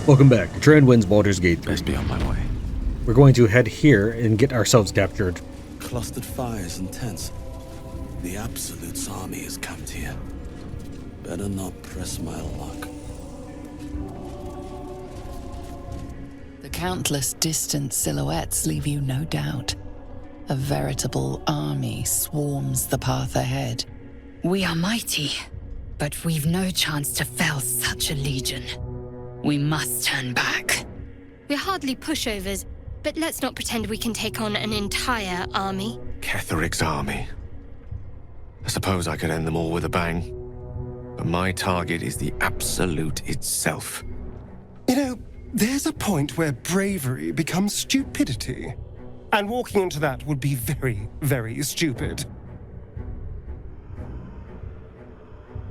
Welcome back. Tran wins Baldur's Gate 3. Best be on my way. We're going to head here and get ourselves captured. Clustered fires and tents. The Absolute's army is camped here. Better not press my luck. The countless distant silhouettes leave you no doubt. A veritable army swarms the path ahead. We are mighty, but we've no chance to fell such a legion. We must turn back. We're hardly pushovers, but let's not pretend we can take on an entire army. Ketheric's army. I suppose I could end them all with a bang. But my target is the Absolute itself. You know, there's a point where bravery becomes stupidity. And walking into that would be very, very stupid.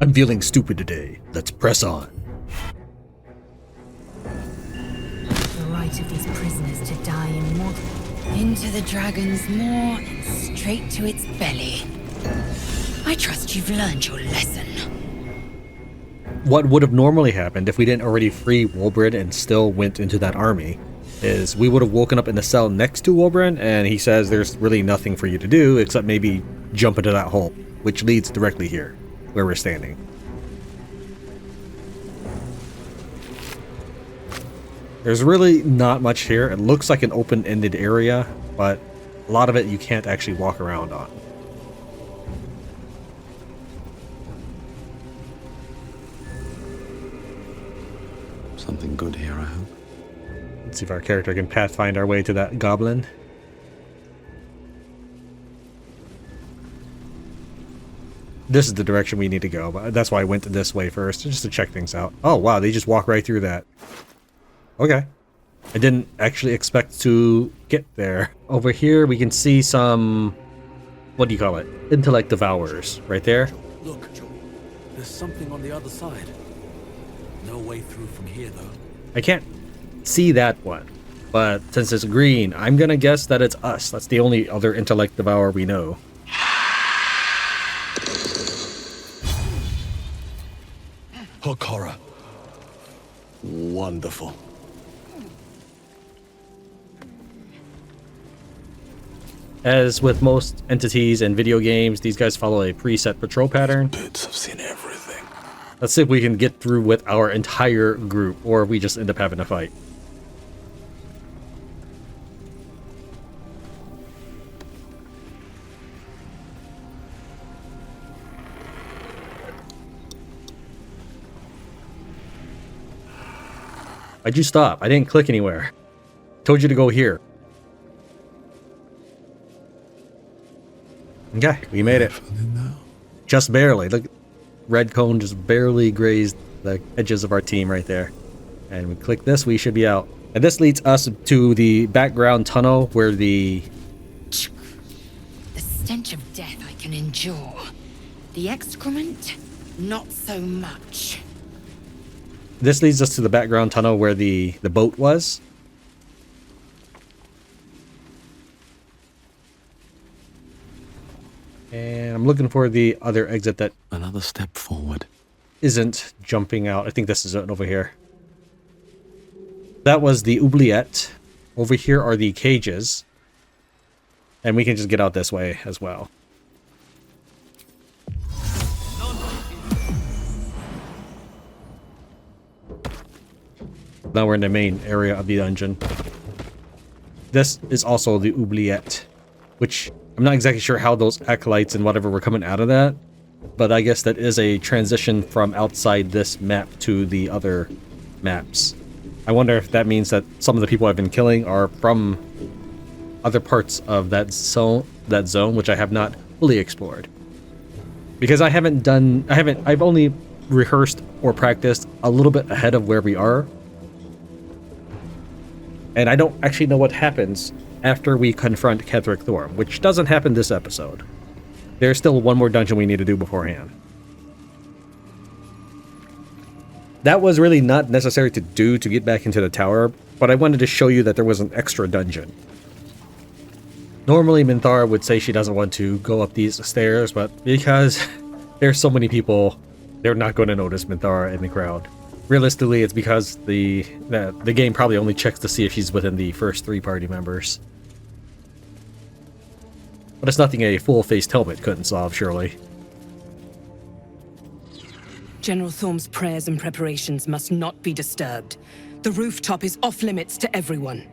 I'm feeling stupid today. Let's press on. The right of these prisoners to die in more. Into the dragon's maw and straight to its belly. I trust you've learned your lesson. What would have normally happened if we didn't already free Wolbrid and still went into that army is we would have woken up in the cell next to Wolbrid, and he says there's really nothing for you to do except maybe jump into that hole, which leads directly here, where we're standing. There's really not much here. It looks like an open-ended area, but a lot of it you can't actually walk around on. Something good here, I hope. Let's see if our character can pathfind our way to that goblin. This is the direction we need to go, but that's why I went this way first, just to check things out. Oh wow, they just walk right through that. Okay. I didn't actually expect to get there. Over here we can see some, what do you call it? Intellect devourers, right there. Look, there's something on the other side. No way through from here, though. I can't see that one, but since it's green, I'm gonna guess that it's us. That's the only other intellect devourer we know. Hokora. Wonderful. As with most entities and video games, these guys follow a preset patrol pattern. Bits have seen everything. Let's see if we can get through with our entire group, or if we just end up having a fight. Why'd you stop? I didn't click anywhere. Told you to go here. Okay, we made it. Just barely. Look, red cone just barely grazed the edges of our team right there. And we click this, we should be out. And this leads us to the background tunnel where the stench of death I can endure. The excrement, not so much. This leads us to the background tunnel where the boat was. And I'm looking for the other exit that Another step forward. isn't jumping out. I think this is it over here. That was the Oubliette. Over here are the cages. And we can just get out this way as well. Now we're in the main area of the dungeon. This is also the Oubliette, which I'm not exactly sure how those acolytes and whatever were coming out of that, but I guess that is a transition from outside this map to the other maps. I wonder if that means that some of the people I've been killing are from other parts of that zone, which I have not fully explored. Because I've only rehearsed or practiced a little bit ahead of where we are. And I don't actually know what happens after we confront Ketheric Thorm, which doesn't happen this episode. There's still one more dungeon we need to do beforehand. That was really not necessary to do to get back into the tower, but I wanted to show you that there was an extra dungeon. Normally Minthara would say she doesn't want to go up these stairs, but because there's so many people, they're not going to notice Minthara in the crowd. Realistically, it's because the game probably only checks to see if she's within the first 3 party members. But it's nothing a full-faced helmet couldn't solve, surely. General Thorm's prayers and preparations must not be disturbed. The rooftop is off-limits to everyone.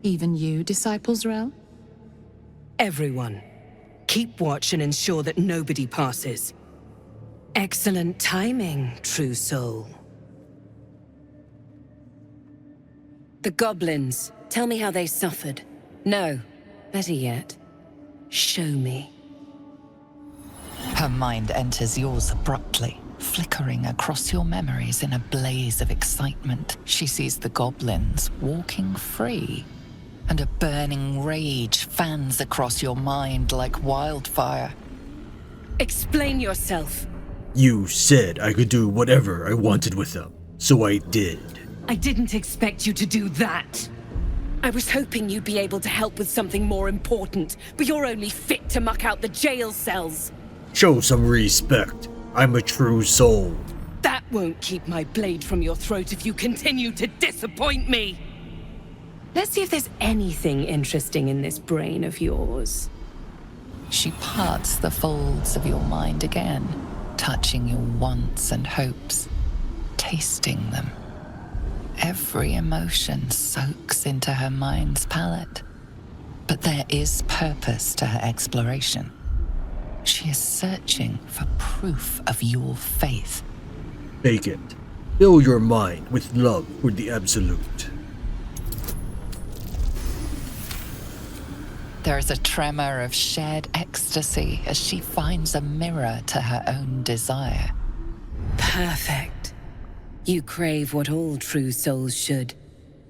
Even you, Disciples Rel? Everyone. Keep watch and ensure that nobody passes. Excellent timing, true soul. The goblins. Tell me how they suffered. No, better yet, show me. Her mind enters yours abruptly, flickering across your memories in a blaze of excitement. She sees the goblins walking free, and a burning rage fans across your mind like wildfire. Explain yourself. You said I could do whatever I wanted with them, so I did. I didn't expect you to do that. I was hoping you'd be able to help with something more important, but you're only fit to muck out the jail cells. Show some respect. I'm a true soul. That won't keep my blade from your throat if you continue to disappoint me. Let's see if there's anything interesting in this brain of yours. She parts the folds of your mind again, touching your wants and hopes, tasting them. Every emotion soaks into her mind's palette. But there is purpose to her exploration. She is searching for proof of your faith. Take it. Fill your mind with love for the Absolute. There is a tremor of shared ecstasy as she finds a mirror to her own desire. Perfect. You crave what all true souls should,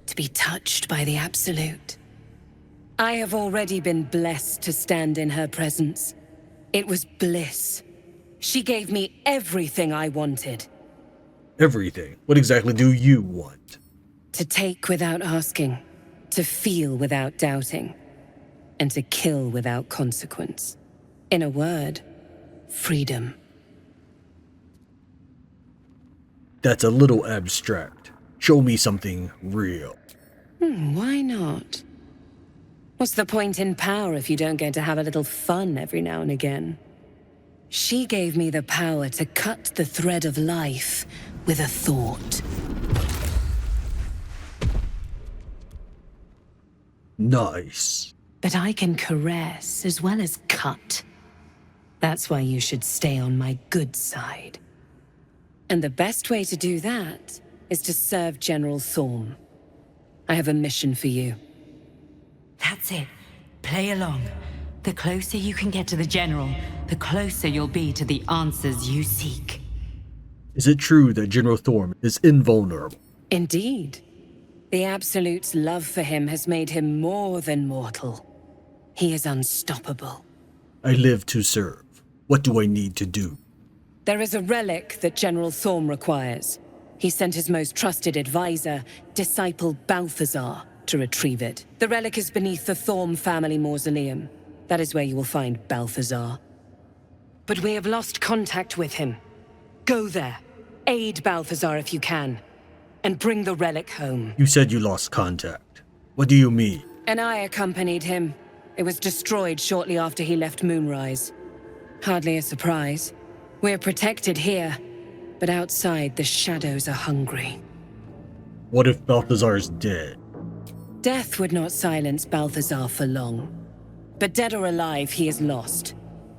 to be touched by the Absolute. I have already been blessed to stand in her presence. It was bliss. She gave me everything I wanted. Everything? What exactly do you want? To take without asking, to feel without doubting, and to kill without consequence. In a word, freedom. That's a little abstract. Show me something real. Why not? What's the point in power if you don't get to have a little fun every now and again? She gave me the power to cut the thread of life with a thought. Nice. But I can caress as well as cut. That's why you should stay on my good side. And the best way to do that is to serve General Thorm. I have a mission for you. That's it. Play along. The closer you can get to the General, the closer you'll be to the answers you seek. Is it true that General Thorm is invulnerable? Indeed. The Absolute's love for him has made him more than mortal. He is unstoppable. I live to serve. What do I need to do? There is a relic that General Thorm requires. He sent his most trusted advisor, disciple Balthazar, to retrieve it. The relic is beneath the Thorm family mausoleum. That is where you will find Balthazar. But we have lost contact with him. Go there. Aid Balthazar if you can. And bring the relic home. You said you lost contact. What do you mean? And I accompanied him. It was destroyed shortly after he left Moonrise. Hardly a surprise. We're protected here, but outside the shadows are hungry. What if Balthazar's dead? Death would not silence Balthazar for long. But dead or alive, he is lost.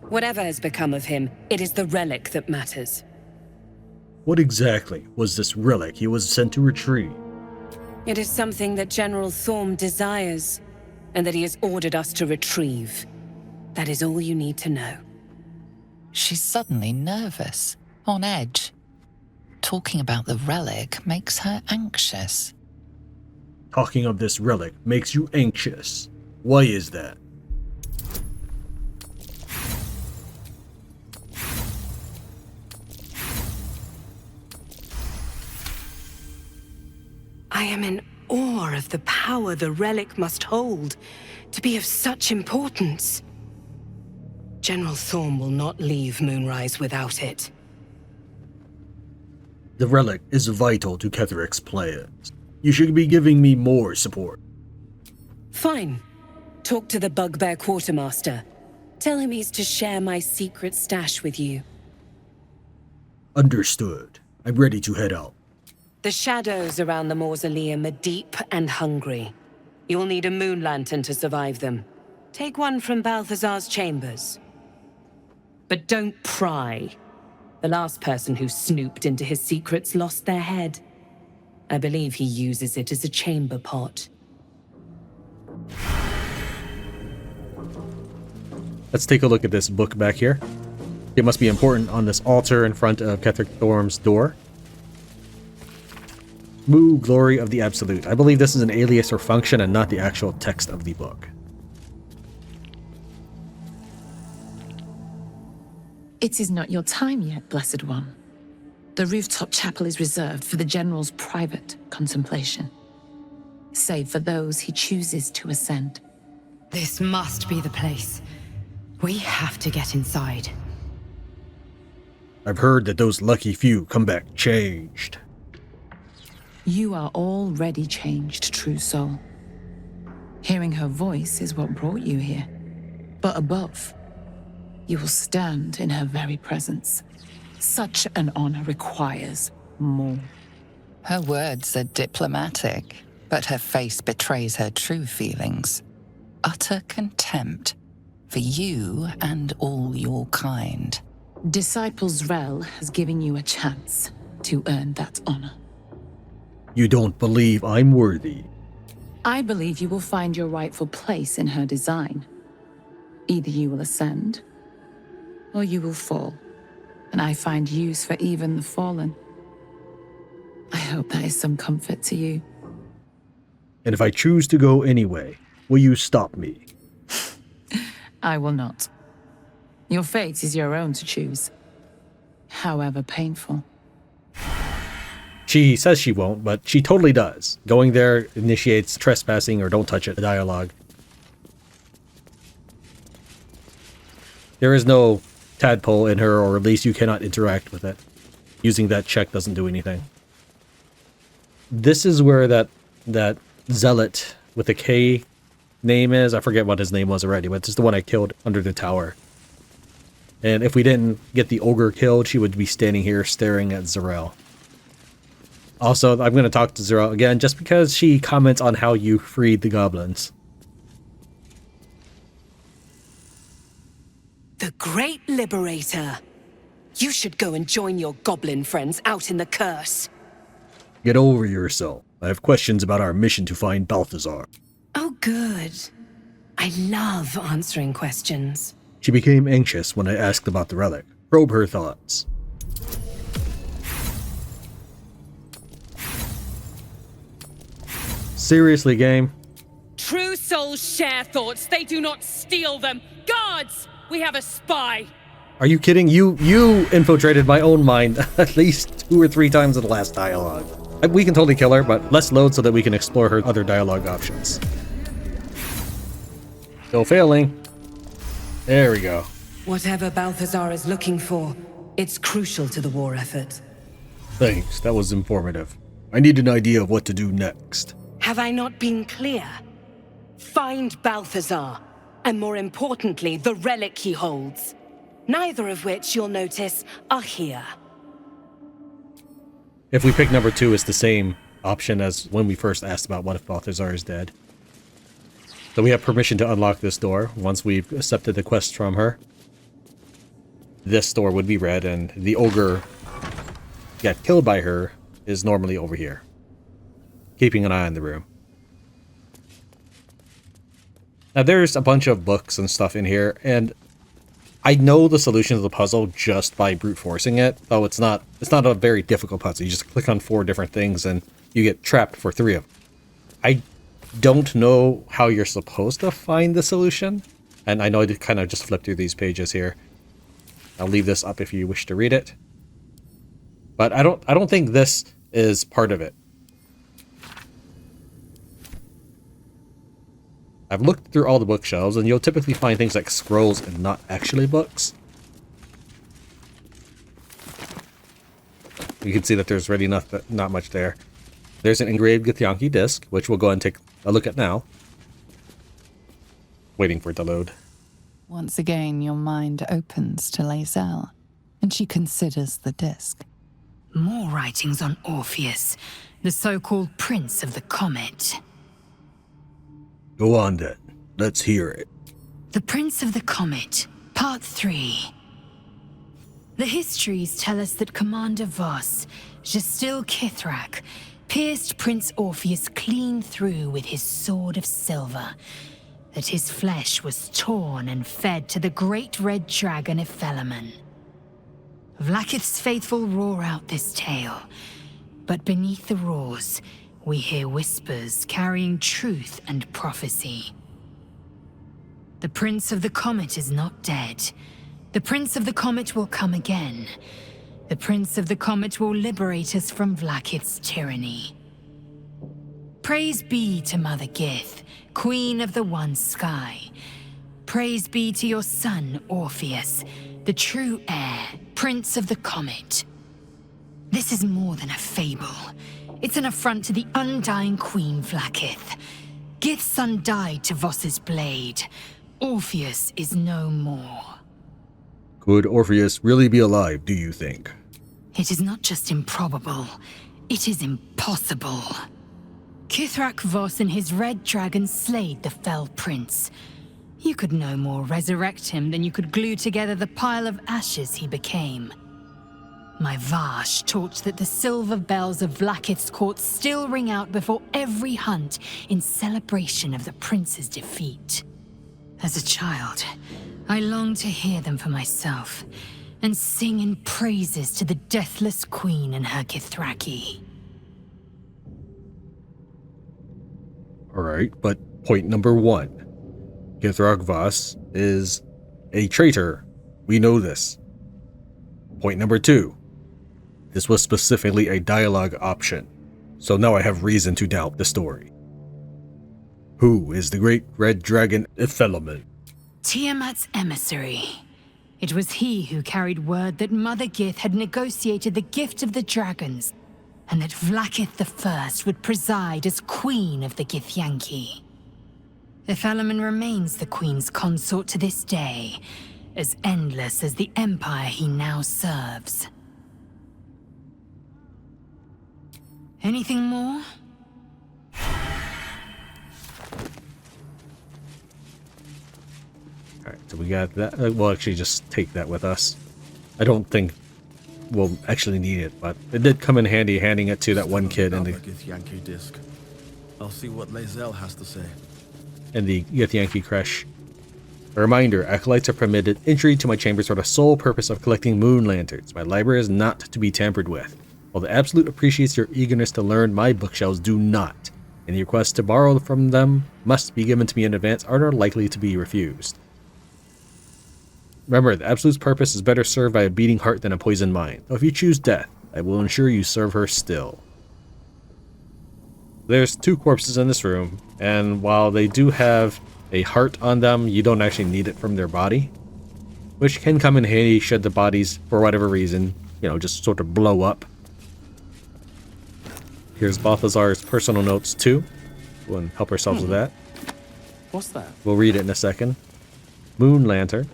Whatever has become of him, it is the relic that matters. What exactly was this relic he was sent to retrieve? It is something that General Thorm desires, and that he has ordered us to retrieve. That is all you need to know. She's suddenly nervous, on edge. Talking about the relic makes her anxious. Talking of this relic makes you anxious. Why is that? I am in awe of the power the relic must hold to be of such importance. General Thorm will not leave Moonrise without it. The relic is vital to Ketheric's plans. You should be giving me more support. Fine. Talk to the Bugbear Quartermaster. Tell him he's to share my secret stash with you. Understood. I'm ready to head out. The shadows around the mausoleum are deep and hungry. You'll need a moon lantern to survive them. Take one from Balthazar's chambers. But don't pry. The last person who snooped into his secrets lost their head. I believe he uses it as a chamber pot. Let's take a look at this book back here. It must be important on this altar in front of Ketheric Thorm's door. Moo, glory of the Absolute. I believe this is an alias or function and not the actual text of the book. It is not your time yet, Blessed One. The Rooftop Chapel is reserved for the General's private contemplation, save for those he chooses to ascend. This must be the place. We have to get inside. I've heard that those lucky few come back changed. You are already changed, true soul. Hearing her voice is what brought you here. But above, you will stand in her very presence. Such an honor requires more. Her words are diplomatic, but her face betrays her true feelings. Utter contempt for you and all your kind. Disciples Rel has given you a chance to earn that honor. You don't believe I'm worthy? I believe you will find your rightful place in her design. Either you will ascend, or you will fall, and I find use for even the fallen. I hope that is some comfort to you. And if I choose to go anyway, will you stop me? I will not. Your fate is your own to choose, however painful. She says she won't, but she totally does. Going there initiates trespassing or don't touch it dialogue. There is no tadpole in her, or at least you cannot interact with it. Using that check doesn't do anything. This is where that zealot with a K name is. I forget what his name was already, but it's the one I killed under the tower. And if we didn't get the ogre killed, she would be standing here staring at Zarel. Also, I'm going to talk to Zarel again just because she comments on how you freed the goblins. The Great Liberator. You should go and join your goblin friends out in the curse. Get over yourself. I have questions about our mission to find Balthazar. Oh, good. I love answering questions. She became anxious when I asked about the relic. Probe her thoughts. Seriously, game? True souls share thoughts. They do not steal them. Guards! We have a spy. Are you kidding? You infiltrated my own mind at least 2 or 3 times in the last dialogue. We can totally kill her, but let's load so that we can explore her other dialogue options. Still failing. There we go. Whatever Balthazar is looking for, it's crucial to the war effort. Thanks, that was informative. I need an idea of what to do next. Have I not been clear? Find Balthazar, and more importantly, the relic he holds. Neither of which, you'll notice, are here. If we pick number 2, it's the same option as when we first asked about what if Balthazar is dead. So we have permission to unlock this door once we've accepted the quest from her. This door would be red, and the ogre got killed by her is normally over here, keeping an eye on the room. Now there's a bunch of books and stuff in here, and I know the solution to the puzzle just by brute forcing it, though it's not a very difficult puzzle. You just click on 4 different things and you get trapped for 3 of them. I don't know how you're supposed to find the solution, and I know I did kind of just flip through these pages here. I'll leave this up if you wish to read it. But I don't think this is part of it. I've looked through all the bookshelves, and you'll typically find things like scrolls and not actually books. You can see that there's really not much there. There's an engraved Githyanki disc, which we'll go and take a look at now. Waiting for it to load. Once again, your mind opens to Lae'zel, and she considers the disc. More writings on Orpheus, the so-called Prince of the Comet. Go on then. Let's hear it. The Prince of the Comet, Part 3. The histories tell us that Commander Voss, Gestil Kithrak, pierced Prince Orpheus clean through with his sword of silver, that his flesh was torn and fed to the great red dragon Ephelemon. Vlaakith's faithful roar out this tale, but beneath the roars, we hear whispers carrying truth and prophecy. The Prince of the Comet is not dead. The Prince of the Comet will come again. The Prince of the Comet will liberate us from Vlaakith's tyranny. Praise be to Mother Gith, Queen of the One Sky. Praise be to your son, Orpheus, the true heir, Prince of the Comet. This is more than a fable. It's an affront to the undying Queen Vlaakith. Gith's son died to Voss's blade. Orpheus is no more. Could Orpheus really be alive, do you think? It is not just improbable, it is impossible. Kithrak Voss and his red dragon slayed the fell prince. You could no more resurrect him than you could glue together the pile of ashes he became. My Vash taught that the silver bells of Vlaakith's court still ring out before every hunt in celebration of the prince's defeat. As a child, I longed to hear them for myself and sing in praises to the deathless queen and her Kithraki. Alright, but point number 1. Kithrak Voss is a traitor. We know this. Point number 2. This was specifically a dialogue option, so now I have reason to doubt the story. Who is the great red dragon Ephelemon? Tiamat's emissary. It was he who carried word that Mother Gith had negotiated the gift of the dragons, and that Vlaakith I would preside as Queen of the Githyanki. Ephelemon remains the Queen's consort to this day, as endless as the empire he now serves. Anything more? Alright, so we got that. We'll actually just take that with us. I don't think we'll actually need it, but it did come in handy handing it to that one kid in the Githyanki disc. I'll see what Lae'zel has to say. In the Githyanki creche. A reminder, acolytes are permitted entry to my chambers for the sole purpose of collecting moon lanterns. My library is not to be tampered with. While the Absolute appreciates your eagerness to learn, my bookshelves do not. Any requests to borrow from them must be given to me in advance or are likely to be refused. Remember, the Absolute's purpose is better served by a beating heart than a poisoned mind. So if you choose death, I will ensure you serve her still. There's 2 corpses in this room, and while they do have a heart on them, you don't actually need it from their body, which can come in handy should the bodies, for whatever reason, just sort of blow up. Here's Balthazar's personal notes too. We'll help ourselves with that. What's that? We'll read it in a second. Moon lantern.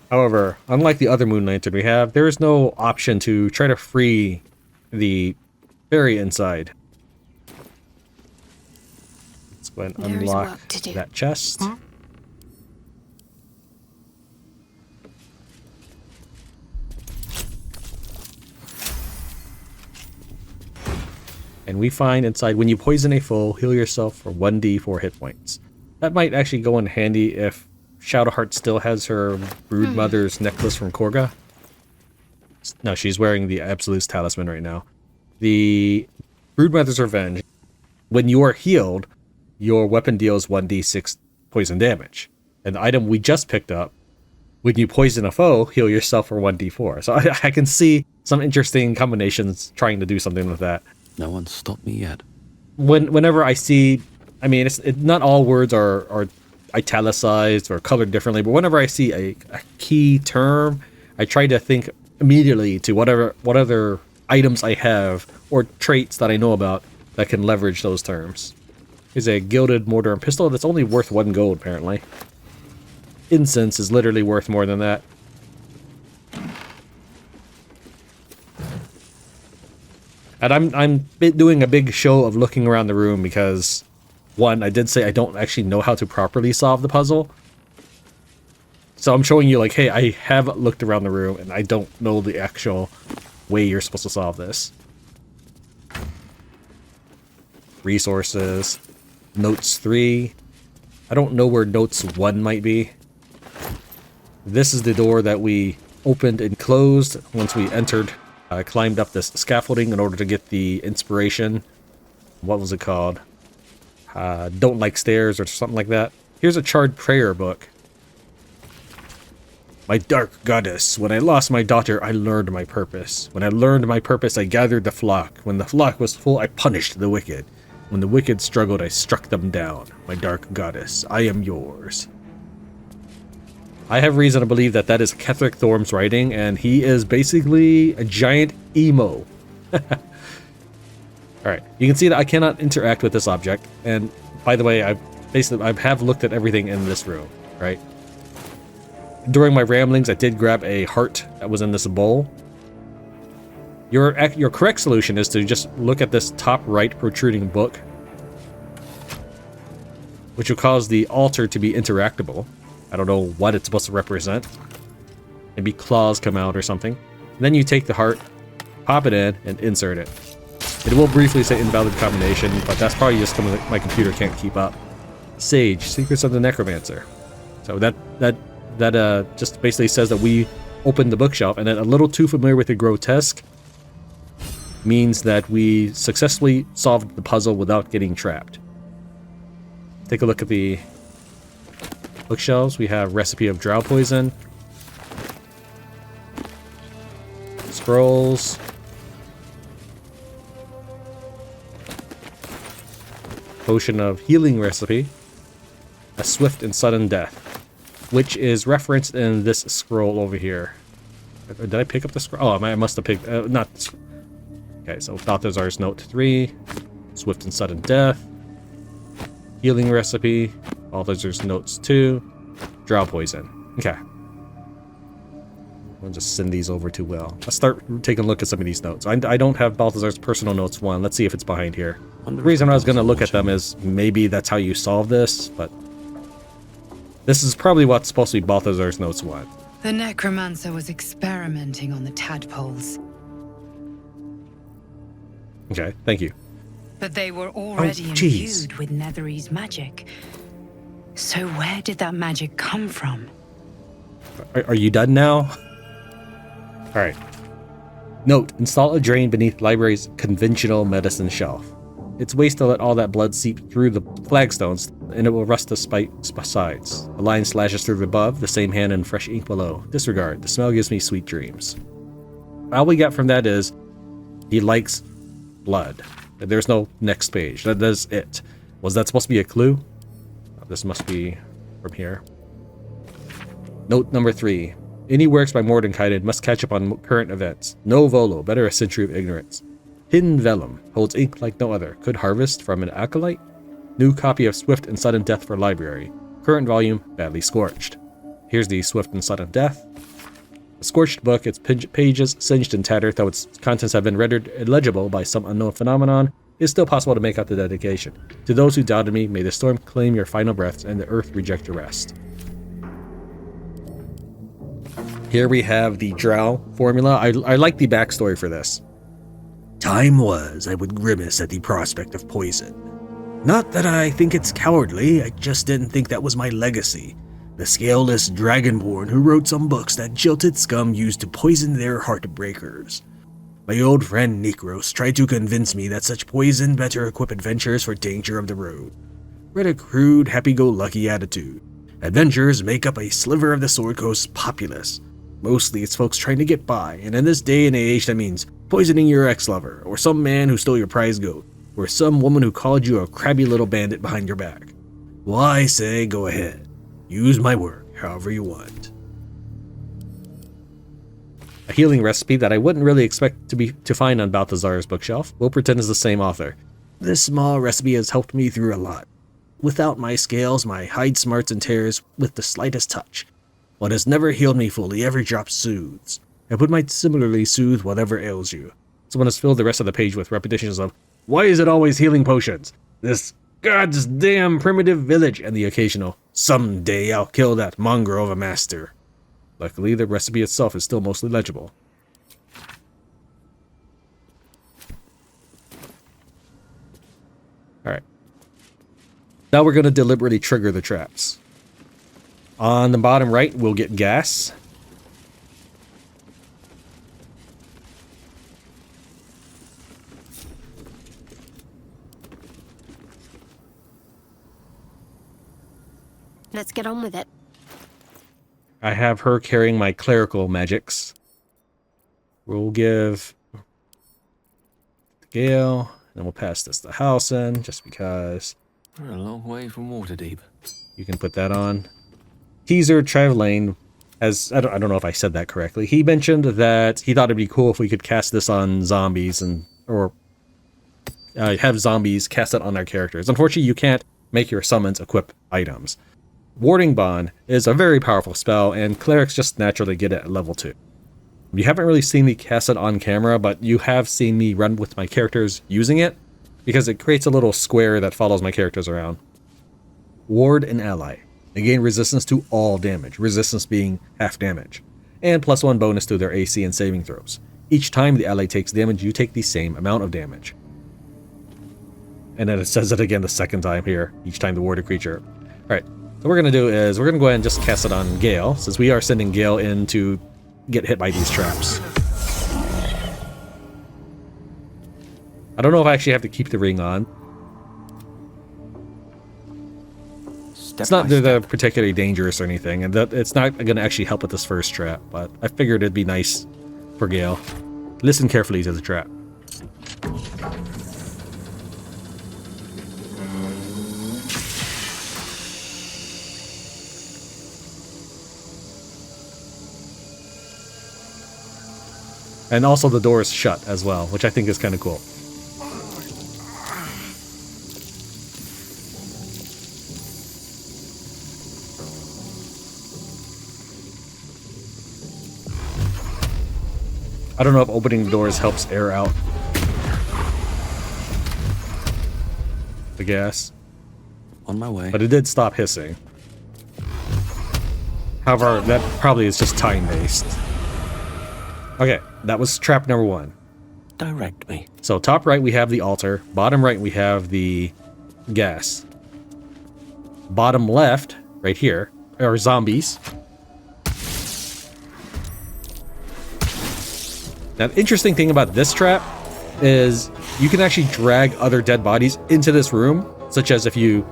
However, unlike the other moon lantern we have, there is no option to try to free the fairy inside. Let's go and unlock that chest. Huh? And we find inside, when you poison a foe, heal yourself for 1d4 hit points. That might actually go in handy if Shadowheart still has her Broodmother's necklace from Korga. No, she's wearing the Absolute's talisman right now. The Broodmother's Revenge. When you are healed, your weapon deals 1d6 poison damage. And the item we just picked up, when you poison a foe, heal yourself for 1d4. So I can see some interesting combinations trying to do something with that. No one's stopped me yet. Whenever I see, I mean, not all words are italicized or colored differently, but whenever I see a key term, I try to think immediately to what other items I have or traits that I know about that can leverage those terms. Here's a gilded mortar and pistol that's only worth 1 gold, apparently. Incense is literally worth more than that. And I'm doing a big show of looking around the room because, one, I did say I don't actually know how to properly solve the puzzle. So I'm showing you, like, hey, I have looked around the room and I don't know the actual way you're supposed to solve this. Resources. Notes 3. I don't know where notes 1 might be. This is the door that we opened and closed once we entered. I climbed up this scaffolding in order to get the inspiration. What was it called? Don't like stairs or something like that. Here's a charred prayer book. My dark goddess, when I lost my daughter, I learned my purpose. When I learned my purpose, I gathered the flock. When the flock was full, I punished the wicked. When the wicked struggled, I struck them down. My dark goddess, I am yours. I have reason to believe that that is Ketheric Thorm's writing, and he is basically a giant emo. Alright, you can see that I cannot interact with this object, and by the way, I have looked at everything in this room, right? During my ramblings, I did grab a heart that was in this bowl. Your correct solution is to just look at this top right protruding book, which will cause the altar to be interactable. I don't know what it's supposed to represent. Maybe claws come out or something. And then you take the heart, pop it in, and insert it. It will briefly say invalid combination, but that's probably just because my computer can't keep up. Sage, Secrets of the Necromancer. So that just basically says that we opened the bookshelf, and then a little too familiar with the grotesque means that we successfully solved the puzzle without getting trapped. Take a look at the bookshelves. We have recipe of drow poison, scrolls, potion of healing recipe, a swift and sudden death, which is referenced in this scroll over here. Did I pick up the scroll? Oh, I must have picked not. Okay, so Balthazar's note 3, swift and sudden death, healing recipe, Balthazar's notes 2, drow poison. Okay. I'll just send these over to Will. Let's start taking a look at some of these notes. I don't have Balthazar's personal notes 1. Let's see if it's behind here. The reason I was going to look at them is maybe that's how you solve this, but this is probably what's supposed to be Balthazar's notes 1. The Necromancer was experimenting on the tadpoles. Okay, thank you. But they were already imbued with Netherese magic. So where did that magic come from? Are you done now? Alright. Note, install a drain beneath library's conventional medicine shelf. It's waste to let all that blood seep through the flagstones, and it will rust the sides. A line slashes through above, the same hand in fresh ink below. Disregard. The smell gives me sweet dreams. All we got from that is he likes blood. There's no next page. That's it. Was that supposed to be a clue? This must be from here. Note number 3. Any works by Mordenkainen must catch up on current events. No volo, better a century of ignorance. Hidden vellum, holds ink like no other. Could harvest from an acolyte? New copy of Swift and Sudden Death for library. Current volume, badly scorched. Here's the Swift and Sudden Death. A scorched book, its pages singed and tattered, though its contents have been rendered illegible by some unknown phenomenon. It is still possible to make out the dedication. To those who doubted me, may the storm claim your final breaths and the earth reject your rest. Here we have the drow formula. I like the backstory for this. Time was I would grimace at the prospect of poison. Not that I think it's cowardly, I just didn't think that was my legacy. The scaleless dragonborn who wrote some books that jilted scum used to poison their heartbreakers. My old friend Necros tried to convince me that such poison better equip adventurers for danger of the road. Read a crude, happy-go-lucky attitude. Adventurers make up a sliver of the Sword Coast's populace. Mostly it's folks trying to get by, and in this day and age that means poisoning your ex-lover, or some man who stole your prize goat, or some woman who called you a crabby little bandit behind your back. Well, I say go ahead. Use my work however you want. A healing recipe that I wouldn't really expect to find on Balthazar's bookshelf. We'll pretend is the same author. This small recipe has helped me through a lot. Without my scales, my hide smarts and tears with the slightest touch. What has never healed me fully, every drop soothes. And what might similarly soothe whatever ails you. Someone has filled the rest of the page with repetitions of, why is it always healing potions? This God's damn primitive village, and the occasional, someday I'll kill that mongrel of a master. Luckily, the recipe itself is still mostly legible. Alright. Now we're going to deliberately trigger the traps. On the bottom right, we'll get gas. Let's get on with it. I have her carrying my clerical magics. We'll give Gale, and then we'll pass this to Halson, just because. We're a long way from Waterdeep. You can put that on. Teaser Travelane, as I don't know if I said that correctly. He mentioned that he thought it'd be cool if we could cast this on zombies or have zombies cast it on their characters. Unfortunately, you can't make your summons equip items. Warding Bond is a very powerful spell, and clerics just naturally get it at level 2. You haven't really seen me cast it on camera, but you have seen me run with my characters using it, because it creates a little square that follows my characters around. Ward an ally. They gain resistance to all damage, resistance being half damage, and +1 bonus to their AC and saving throws. Each time the ally takes damage, you take the same amount of damage. And then it says it again the second time here, each time the warded creature. Alright. So what we're going to do is, we're going to go ahead and just cast it on Gale, since we are sending Gale in to get hit by these traps. I don't know if I actually have to keep the ring on. It's not particularly dangerous or anything, and it's not going to actually help with this first trap, but I figured it'd be nice for Gale. Listen carefully to the trap. And also the door is shut as well, which I think is kind of cool. I don't know if opening the doors helps air out the gas. On my way. But it did stop hissing. However, that probably is just time-based. Okay, that was trap number 1. Direct me. So top right we have the altar, bottom right we have the gas. Bottom left, right here, are zombies. Now the interesting thing about this trap is you can actually drag other dead bodies into this room, such as if you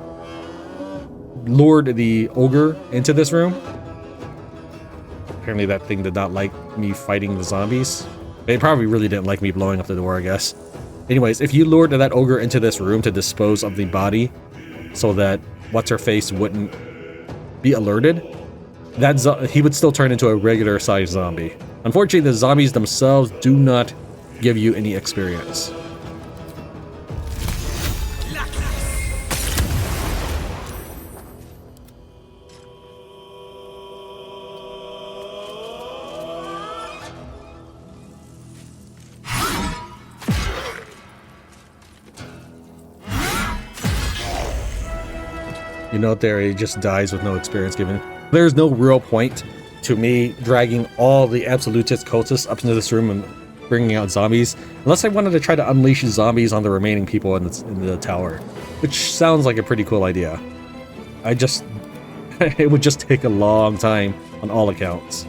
lured the ogre into this room. Apparently that thing did not like me fighting the zombies. It probably really didn't like me blowing up the door, I guess. Anyways, if you lured that ogre into this room to dispose of the body so that what's-her-face wouldn't be alerted, he would still turn into a regular-sized zombie. Unfortunately, the zombies themselves do not give you any experience. You know, there he just dies with no experience given. There's no real point to me dragging all the absolutist cultists up into this room and bringing out zombies, unless I wanted to try to unleash zombies on the remaining people in the tower, which sounds like a pretty cool idea. It would just take a long time on all accounts.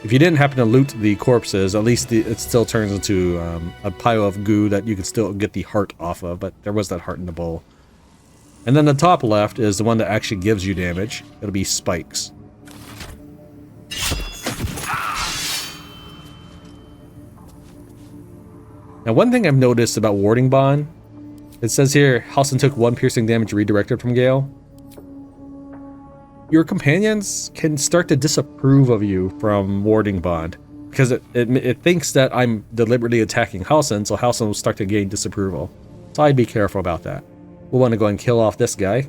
If you didn't happen to loot the corpses, at least it still turns into a pile of goo that you can still get the heart off of, but there was that heart in the bowl. And then the top left is the one that actually gives you damage. It'll be spikes. Now one thing I've noticed about Warding Bond, it says here, Halson took 1 piercing damage redirected from Gale. your companions can start to disapprove of you from warding bond, because it thinks that I'm deliberately attacking Halsin, so Halsin will start to gain disapproval. So I'd be careful about that. We'll want to go and kill off this guy.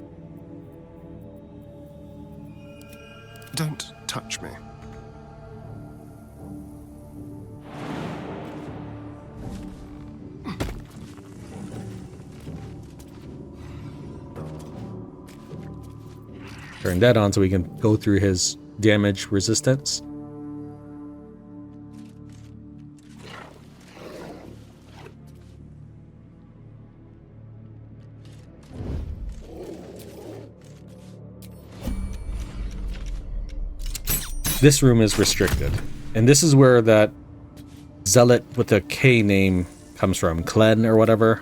Don't touch me. Turn that on so we can go through his damage resistance. This room is restricted, and this is where that zealot with the K name comes from, Klen or whatever.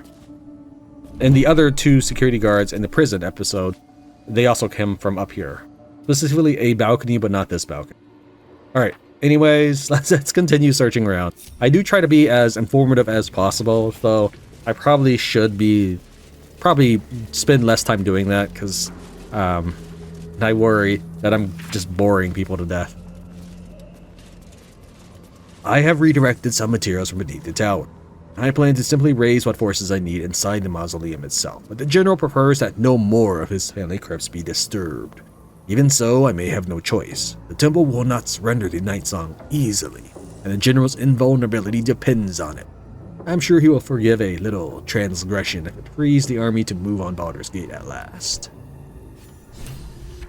And the other two security guards in the prison episode, they also come from up here. This is really a balcony, but not this balcony. Alright, anyways, let's continue searching around. I do try to be as informative as possible, though I probably should spend less time doing that, because I worry that I'm just boring people to death. I have redirected some materials from beneath the tower. I plan to simply raise what forces I need inside the mausoleum itself, but the general prefers that no more of his family crypts be disturbed. Even so, I may have no choice. The temple will not surrender the Night Song easily, and the general's invulnerability depends on it. I'm sure he will forgive a little transgression if it frees the army to move on Baldur's Gate at last.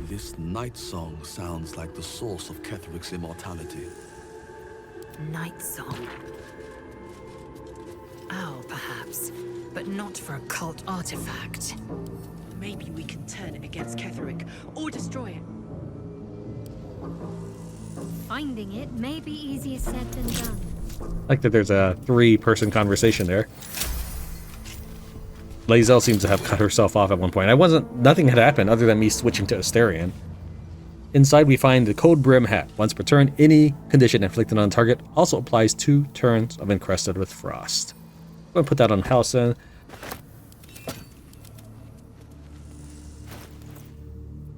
This Night Song sounds like the source of Ketheric's immortality. Night Song. Owl, perhaps, but not for a cult artifact. Maybe we can turn it against Ketheric, or destroy it. Finding it may be easier said than done. I like that there's a 3-person conversation there. Lae'zel seems to have cut herself off at one point. Nothing had happened other than me switching to Asterion. Inside we find the Cold Brim hat. Once per turn, any condition inflicted on target also applies 2 turns of Encrusted with Frost. I'm going to put that on Halsin.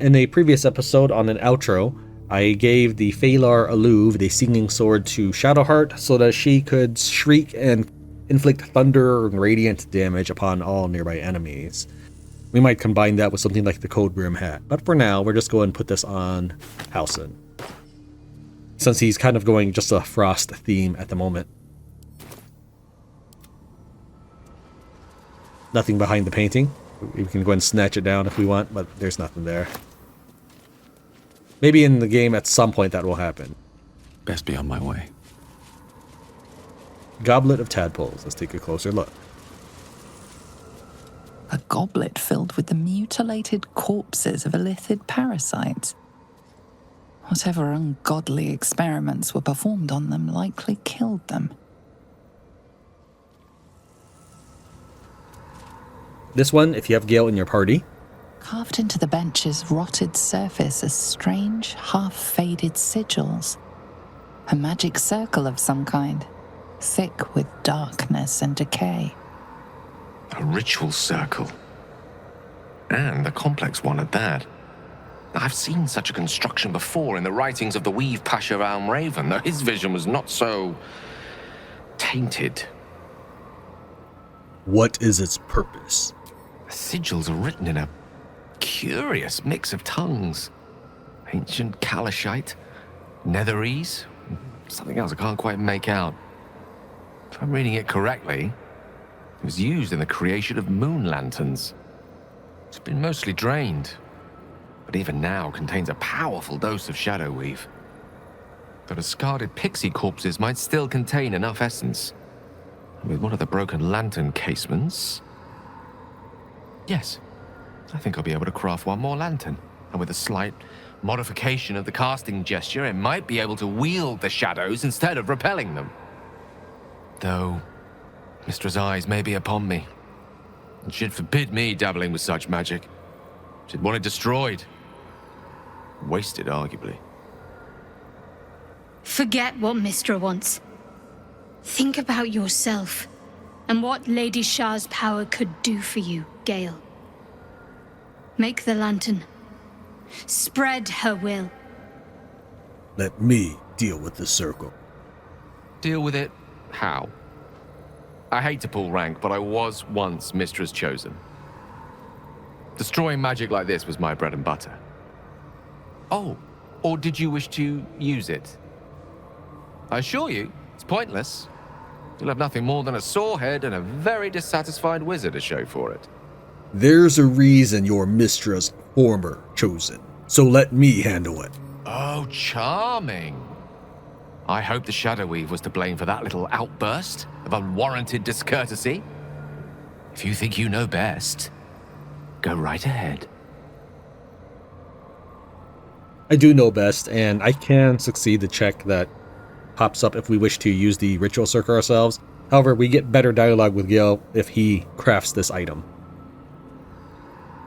In a previous episode on an outro, I gave the Phalar Aluve the singing sword to Shadowheart so that she could shriek and inflict thunder and radiant damage upon all nearby enemies. We might combine that with something like the Cold Brim hat, but for now, we're just going to put this on Halsin, since he's kind of going just a Frost theme at the moment. Nothing behind the painting. We can go and snatch it down if we want, but there's nothing there. Maybe in the game at some point that will happen. Best be on my way. Goblet of Tadpoles. Let's take a closer look. A goblet filled with the mutilated corpses of illithid parasites. Whatever ungodly experiments were performed on them likely killed them. This one, if you have Gale in your party. Carved into the bench's rotted surface are strange, half-faded sigils. A magic circle of some kind, thick with darkness and decay. A ritual circle. And a complex one at that. I've seen such a construction before in the writings of the Weave Pasha Raven, though his vision was not so tainted. What is its purpose? The sigils are written in a curious mix of tongues. Ancient Kalashite, Netherese, something else I can't quite make out. If I'm reading it correctly, it was used in the creation of moon lanterns. It's been mostly drained, but even now contains a powerful dose of shadow weave. The discarded pixie corpses might still contain enough essence. And with one of the broken lantern casements... Yes, I think I'll be able to craft one more lantern. And with a slight modification of the casting gesture, it might be able to wield the shadows instead of repelling them. Though, Mistress' eyes may be upon me, and she'd forbid me dabbling with such magic. She'd want it destroyed. Wasted, arguably. Forget what Mistra wants. Think about yourself, and what Lady Shah's power could do for you, Gale. Make the lantern, Spread her will. Let me deal with the circle. Deal with it how? I hate to pull rank, but I was once Mistress Chosen. Destroying magic like this was my bread and butter. Oh, or did you wish to use it? I assure you, it's pointless. You'll have nothing more than a sore head and a very dissatisfied wizard to show for it. There's a reason you're Mistress former Chosen, so let me handle it. Oh, charming. I hope the Shadow Weave was to blame for that little outburst of unwarranted discourtesy. If you think you know best, go right ahead. I do know best, and I can succeed the check that pops up if we wish to use the ritual circle ourselves. However, we get better dialogue with Gale if he crafts this item.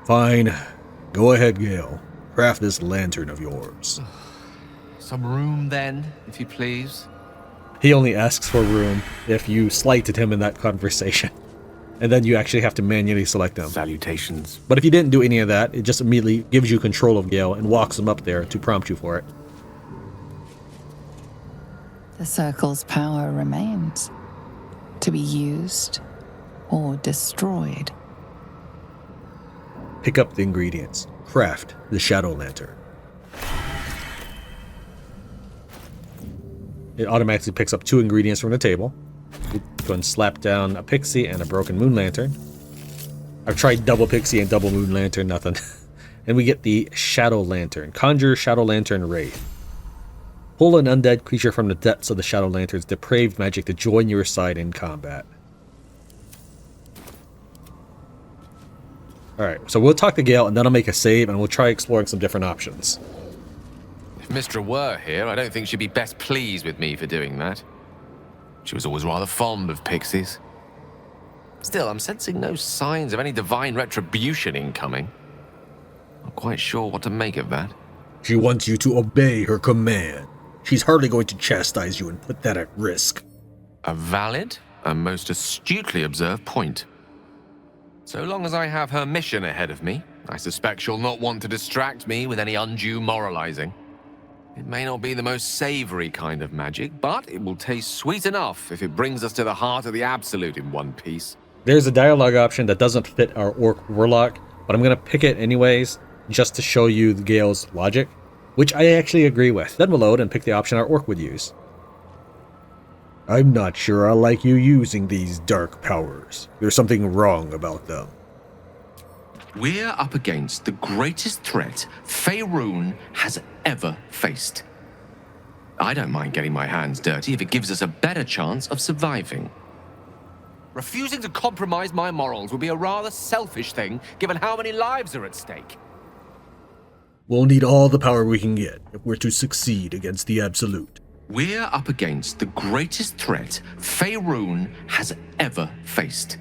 Fine. Go ahead, Gale. Craft this lantern of yours. Some room then, if you please. He only asks for room if you slighted him in that conversation. And then you actually have to manually select them. Salutations. But if you didn't do any of that, it just immediately gives you control of Gale and walks him up there to prompt you for it. The circle's power remains, to be used or destroyed. Pick up the ingredients. Craft the shadow lantern. It automatically picks up 2 ingredients from the table. We go and slap down a pixie and a broken moon lantern. I've tried double pixie and double moon lantern, nothing. And we get the shadow lantern. Conjure shadow lantern wraith. Pull an undead creature from the depths of the shadow lantern's depraved magic to join your side in combat. Alright, so we'll talk to Gale and then I'll make a save and we'll try exploring some different options. If Mystra were here, I don't think she'd be best pleased with me for doing that. She was always rather fond of pixies. Still, I'm sensing no signs of any divine retribution incoming. Not quite sure what to make of that. She wants you to obey her command. She's hardly going to chastise you and put that at risk. A valid and most astutely observed point. So long as I have her mission ahead of me, I suspect she'll not want to distract me with any undue moralizing. It may not be the most savory kind of magic, but it will taste sweet enough if it brings us to the heart of the Absolute in one piece. There's a dialogue option that doesn't fit our Orc Warlock, but I'm going to pick it anyways, just to show you Gale's logic, which I actually agree with. Then we'll load and pick the option our Orc would use. I'm not sure I like you using these dark powers. There's something wrong about them. We're up against the greatest threat Faerun has ever faced. I don't mind getting my hands dirty if it gives us a better chance of surviving. Refusing to compromise my morals would be a rather selfish thing, given how many lives are at stake. We'll need all the power we can get if we're to succeed against the Absolute. We're up against the greatest threat Faerun has ever faced.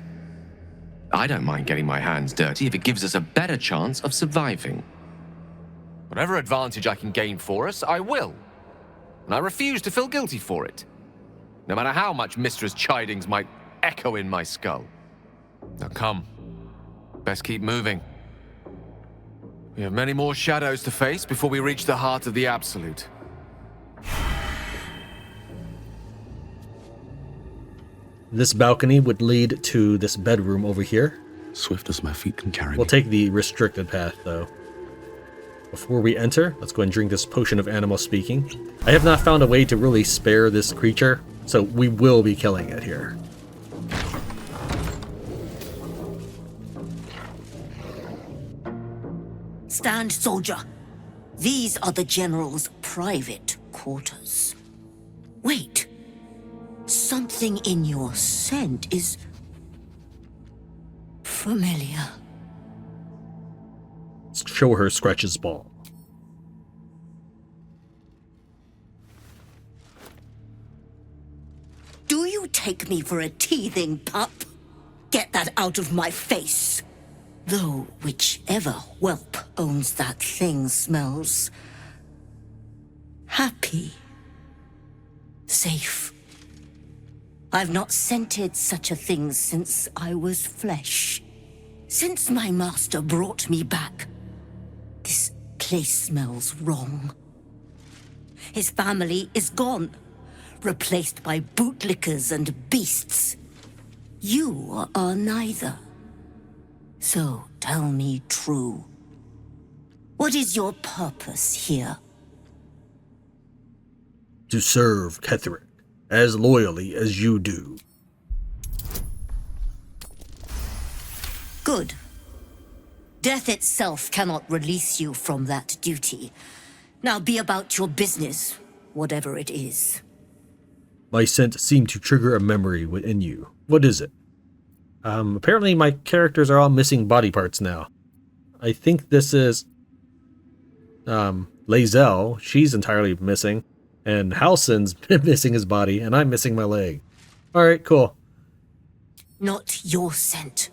I don't mind getting my hands dirty if it gives us a better chance of surviving. Whatever advantage I can gain for us, I will. And I refuse to feel guilty for it. No matter how much Mistress chidings might echo in my skull. Now come. Best keep moving. We have many more shadows to face before we reach the heart of the Absolute. This balcony would lead to this bedroom over here. Swift as my feet can carry We'll me. take the restricted path, though. Before we enter, let's go and drink this potion of animal speaking. I have not found a way to really spare this creature, so we will be killing it here. Stand, soldier. These are the General's private quarters. Wait. Something in your scent is familiar. Show her Scratch's ball. Do you take me for a teething pup? Get that out of my face. Though whichever whelp owns that thing smells happy. Safe. I've not scented such a thing since I was flesh. Since my master brought me back, this place smells wrong. His family is gone, replaced by bootlickers and beasts. You are neither. So tell me true. What is your purpose here? To serve Ketheric as loyally as you do. Good. Death itself cannot release you from that duty. Now be about your business, whatever it is. My scent seemed to trigger a memory within you. What is it? Apparently my characters are all missing body parts now. I think this is Lae'zel. She's entirely missing. And Halsin's missing his body, and I'm missing my leg. Alright, cool. Not your scent.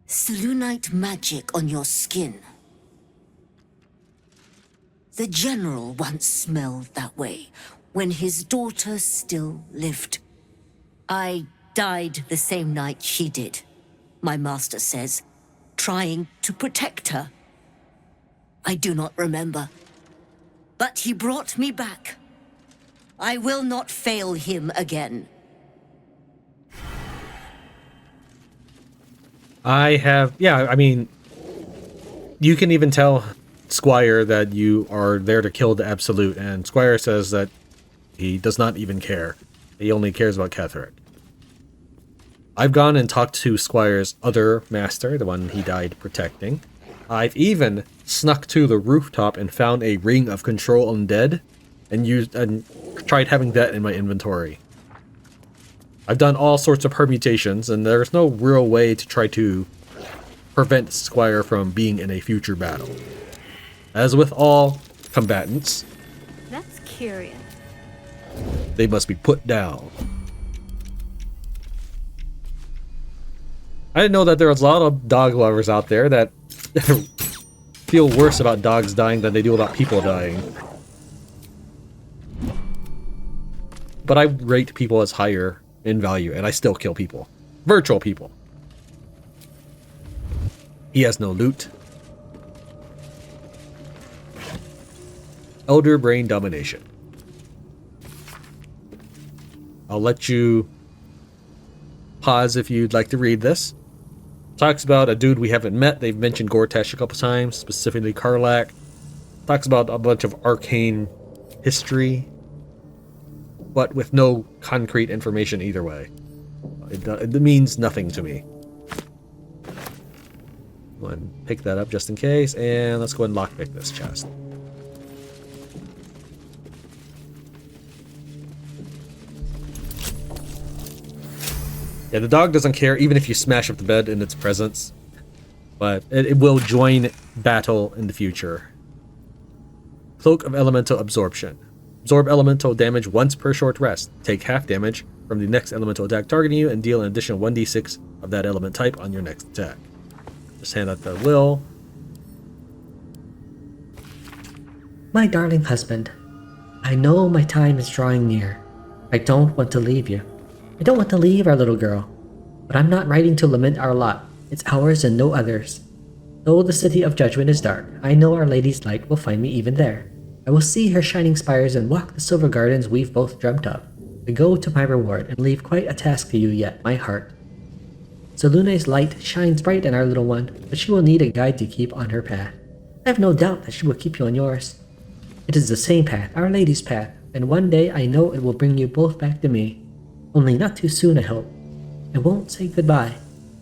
Selûnite magic on your skin. The general once smelled that way, when his daughter still lived. I died the same night she did, my master says, trying to protect her. I do not remember. But he brought me back. I will not fail him again. I mean, you can even tell Squire that you are there to kill the Absolute, and Squire says that he does not even care. He only cares about Ketheric. I've gone and talked to Squire's other master, the one he died protecting. I've even snuck to the rooftop and found a ring of control undead and tried having that in my inventory. I've done all sorts of permutations, and there's no real way to try to prevent Squire from being in a future battle. As with all combatants, That's curious. they must be put down. I didn't know that there was a lot of dog lovers out there that feel worse about dogs dying than they do about people dying. But I rate people as higher in value, and I still kill people. Virtual people. He has no loot. Elder Brain Domination. I'll let you pause if you'd like to read this. Talks about a dude we haven't met. They've mentioned Gortash a couple times, specifically Karlach. Talks about a bunch of arcane history, but with no concrete information either way. It means nothing to me. Go ahead and pick that up just in case, and let's go ahead and lockpick this chest. Yeah, the dog doesn't care even if you smash up the bed in its presence, but it will join battle in the future. Cloak of Elemental Absorption. Absorb elemental damage once per short rest. Take half damage from the next elemental attack targeting you and deal an additional 1d6 of that element type on your next attack. Just hand out the will. My darling husband, I know my time is drawing near. I don't want to leave you. I don't want to leave our little girl. But I'm not writing to lament our lot. It's ours and no others. Though the city of judgment is dark, I know Our Lady's light will find me even there. I will see her shining spires and walk the silver gardens we've both dreamt of. I go to my reward and leave quite a task to you yet, my heart. Selûne's light shines bright in our little one, but she will need a guide to keep on her path. I have no doubt that she will keep you on yours. It is the same path, Our Lady's path, and one day I know it will bring you both back to me. Only not too soon, I hope. I won't say goodbye.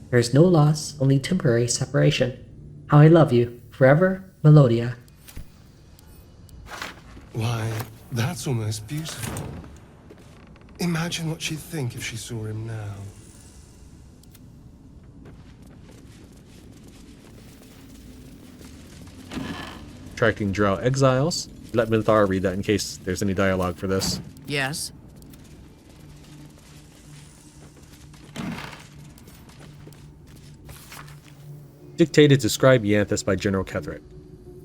There is no loss, only temporary separation. How I love you, forever, Melodia. Why, that's almost beautiful. Imagine what she'd think if she saw him now. Tracking Drow Exiles. Let Minthara read that in case there's any dialogue for this. Yes. Dictated to Scribe Yanthus by General Ketheric.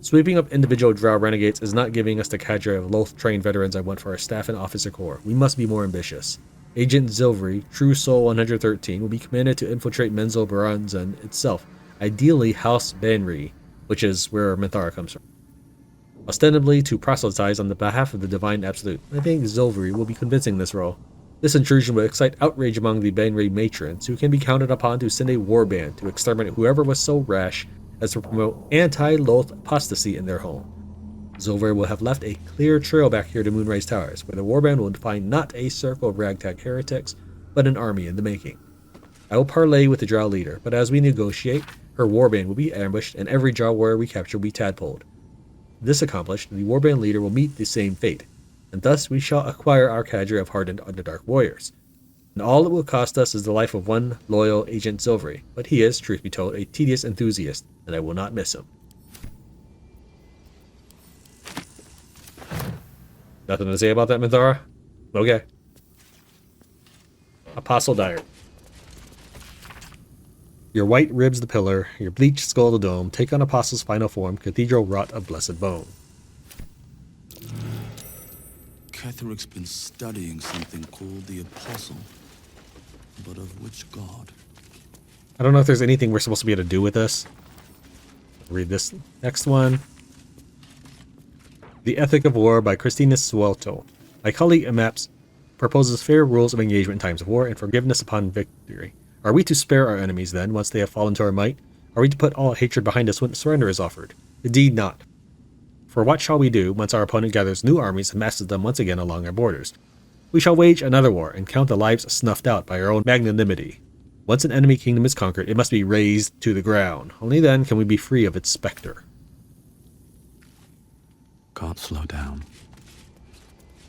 Sweeping up individual Drow renegades is not giving us the cadre of Loth-trained veterans I want for our staff and officer corps. We must be more ambitious. Agent Zilvri, True Soul 113, will be commanded to infiltrate Menzel Baranzan itself, ideally House Benri. which is where Minthara comes from. Ostensibly to proselytize on the behalf of the Divine Absolute. I think Zilvery will be convincing this role. This intrusion will excite outrage among the Banray matrons, who can be counted upon to send a warband to exterminate whoever was so rash as to promote anti-Loth apostasy in their home. Zilver will have left a clear trail back here to Moonrise Towers, where the warband will find not a circle of ragtag heretics, but an army in the making. I will parley with the Drow leader, but as we negotiate, her warband will be ambushed and every Drow warrior we capture will be tadpoled. This accomplished, the warband leader will meet the same fate, and thus we shall acquire our cadre of hardened Underdark warriors. And all it will cost us is the life of one loyal Agent Zilvery, but he is, truth be told, a tedious enthusiast, and I will not miss him. Nothing to say about that, Minthara? Okay. Apostle Dire. Your white ribs the pillar, your bleached skull the dome, take on Apostle's final form, cathedral wrought of blessed bone. Ketheric's been studying something called the Apostle. But of which god? I don't know if there's anything we're supposed to be able to do with this. Read this next one. The Ethic of War by Christina Suelto. My colleague Amaps proposes fair rules of engagement in times of war and forgiveness upon victory. Are we to spare our enemies then, once they have fallen to our might? Are we to put all hatred behind us when surrender is offered? Indeed not. For what shall we do, once our opponent gathers new armies and masses them once again along our borders? We shall wage another war, and count the lives snuffed out by our own magnanimity. Once an enemy kingdom is conquered, it must be razed to the ground. Only then can we be free of its specter. Can't slow down.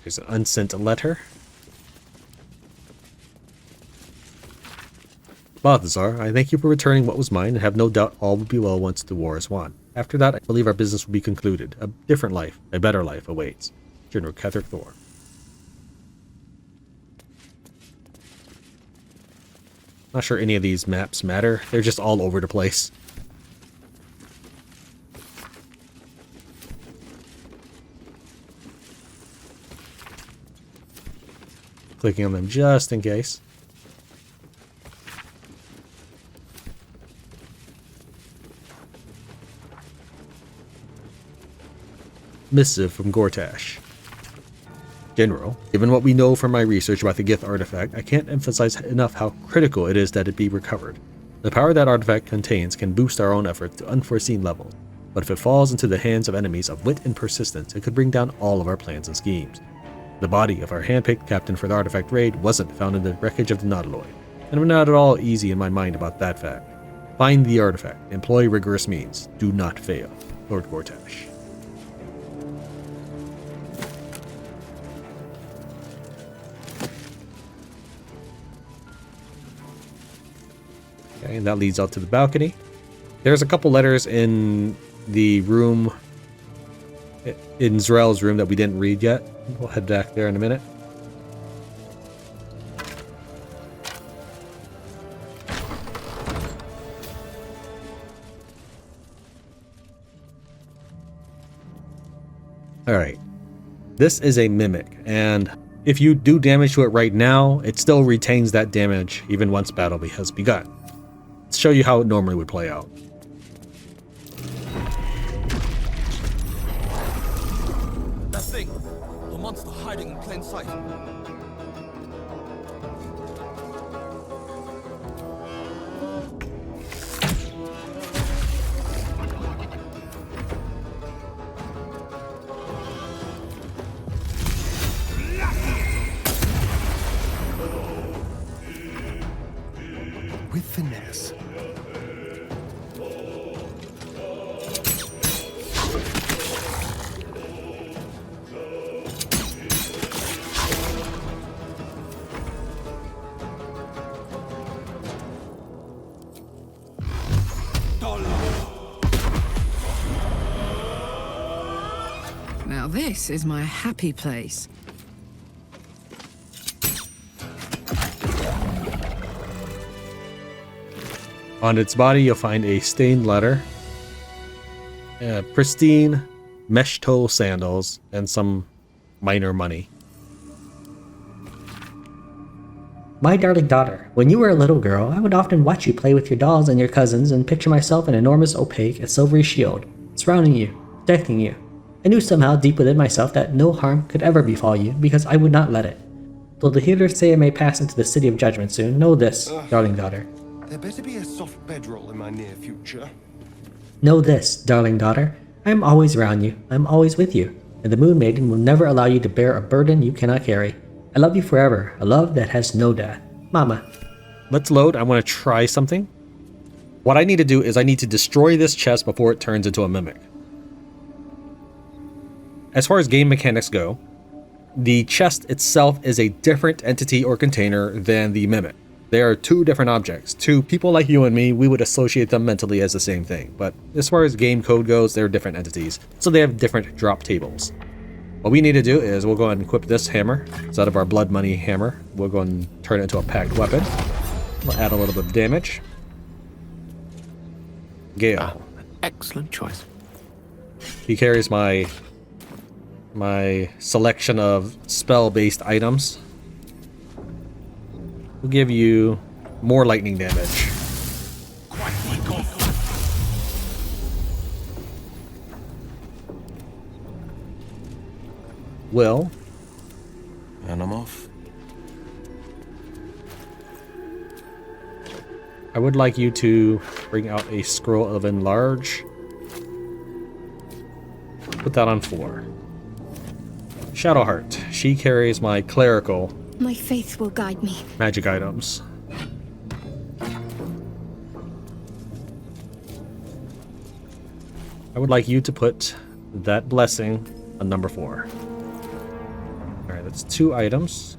Here's an unsent letter. Balthazar, I thank you for returning what was mine, and have no doubt all will be well once the war is won. After that, I believe our business will be concluded. A different life, a better life awaits. General Ketheric Thorm. Not sure any of these maps matter. They're just all over the place. Clicking on them just in case. Missive from Gortash. General, given what we know from my research about the Gith artifact, I can't emphasize enough how critical it is that it be recovered. The power that artifact contains can boost our own efforts to unforeseen levels, but if it falls into the hands of enemies of wit and persistence, it could bring down all of our plans and schemes. The body of our handpicked captain for the artifact raid wasn't found in the wreckage of the Nautiloid, and I'm not at all easy in my mind about that fact. Find the artifact, employ rigorous means, do not fail. Lord Gortash. Okay, and that leads out to the balcony. There's a couple letters in the room, in Zrel's room, that we didn't read yet. We'll head back there in a minute. Alright. This is a mimic, and if you do damage to it right now, it still retains that damage even once battle has begun. Let's show you how it normally would play out. That thing! The monster hiding in plain sight. With finesse. Now this is my happy place. On its body, you'll find a stained letter, pristine mesh toe sandals, and some minor money. My darling daughter, when you were a little girl, I would often watch you play with your dolls and your cousins and picture myself an enormous, opaque, and silvery shield, surrounding you, protecting you. I knew somehow deep within myself that no harm could ever befall you, because I would not let it. Though the healers say I may pass into the City of Judgment soon, know this, darling daughter. There better be a soft bedroll in my near future. Know this, darling daughter. I am always around you. I am always with you. And the Moon Maiden will never allow you to bear a burden you cannot carry. I love you forever, a love that has no death. Mama. Let's load. I want to try something. What I need to do is I need to destroy this chest before it turns into a mimic. As far as game mechanics go, the chest itself is a different entity or container than the mimic. They are two different objects. To people like you and me, we would associate them mentally as the same thing. But as far as game code goes, they're different entities. So they have different drop tables. What we need to do is we'll go ahead and equip this hammer. It's out of our blood money hammer. We'll go and turn it into a packed weapon. We'll add a little bit of damage. Gale. Excellent choice. He carries my selection of spell-based items. We'll give you more lightning damage. Will. And I'm off. I would like you to bring out a scroll of enlarge. Put that on 4. Shadowheart. She carries my clerical. My faith will guide me. Magic items. I would like you to put that blessing on number 4. Alright, that's 2 items.